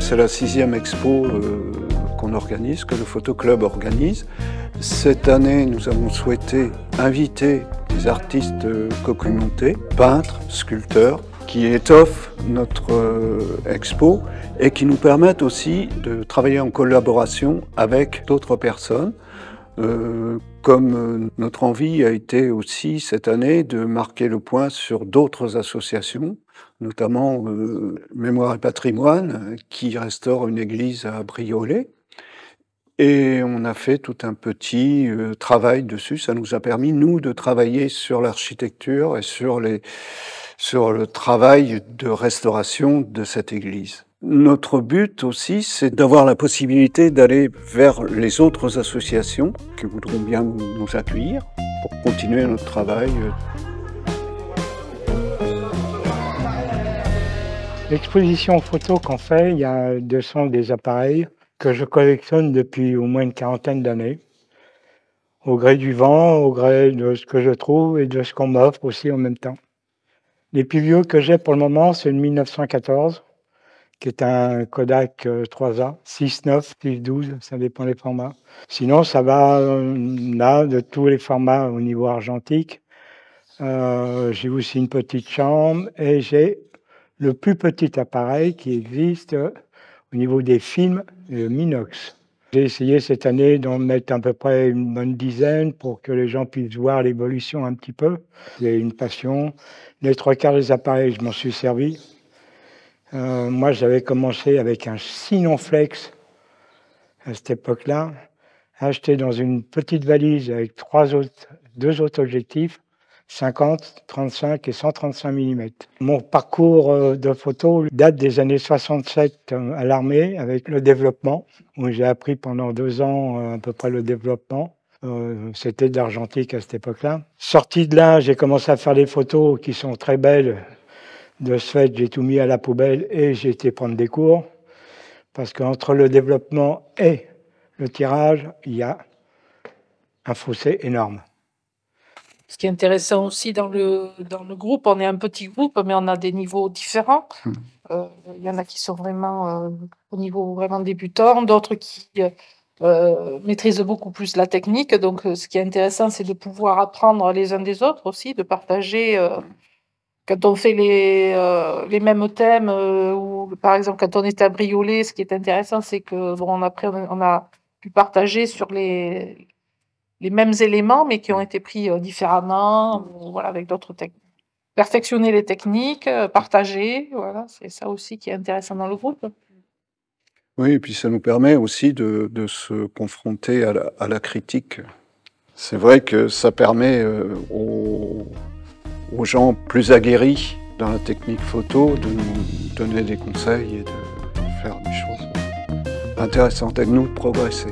C'est la 6e expo qu'on organise, que le Photo Club organise. Cette année, nous avons souhaité inviter des artistes documentés, peintres, sculpteurs, qui étoffent notre expo et qui nous permettent aussi de travailler en collaboration avec d'autres personnes. Comme notre envie a été aussi cette année de marquer le point sur d'autres associations, notamment Mémoire et Patrimoine, qui restaure une église à Briolet. Et on a fait tout un petit travail dessus. Ça nous a permis, nous, de travailler sur l'architecture et sur le travail de restauration de cette église. Notre but aussi, c'est d'avoir la possibilité d'aller vers les autres associations qui voudront bien nous accueillir pour continuer notre travail. L'exposition photo qu'on fait, ce sont des appareils que je collectionne depuis au moins une quarantaine d'années, au gré du vent, au gré de ce que je trouve et de ce qu'on m'offre aussi en même temps. Les plus vieux que j'ai pour le moment, c'est le 1914, qui est un Kodak 3A, 6.9, 6.12, ça dépend des formats. Sinon, ça va là de tous les formats au niveau argentique. J'ai aussi une petite chambre et j'ai le plus petit appareil qui existe au niveau des films, le Minox. J'ai essayé cette année d'en mettre à peu près une bonne dizaine pour que les gens puissent voir l'évolution un petit peu. C'est une passion. Les 3/4 des appareils, je m'en suis servi. Moi, j'avais commencé avec un Sinonflex à cette époque-là, acheté dans une petite valise avec deux autres objectifs, 50, 35 et 135 mm. Mon parcours de photo date des années 67 à l'armée avec le développement, où j'ai appris pendant 2 ans à peu près le développement. C'était de l'argentique à cette époque-là. Sorti de là, j'ai commencé à faire des photos qui sont très belles. De ce fait, j'ai tout mis à la poubelle et j'ai été prendre des cours. Parce qu'entre le développement et le tirage, il y a un fossé énorme. Ce qui est intéressant aussi dans le groupe, on est un petit groupe, mais on a des niveaux différents. Il y en a qui sont vraiment au niveau vraiment débutant, d'autres qui maîtrisent beaucoup plus la technique. Donc, ce qui est intéressant, c'est de pouvoir apprendre les uns des autres aussi, de partager. Quand on fait les mêmes thèmes, ou par exemple quand on est à Briolet, ce qui est intéressant, c'est que après on a pu partager sur les mêmes éléments, mais qui ont été pris différemment, voilà, avec d'autres techniques. Perfectionner les techniques, partager, voilà, c'est ça aussi qui est intéressant dans le groupe. Oui, et puis ça nous permet aussi de se confronter à la critique. C'est vrai que ça permet aux gens plus aguerris dans la technique photo de nous donner des conseils et de faire des choses intéressantes et de nous progresser.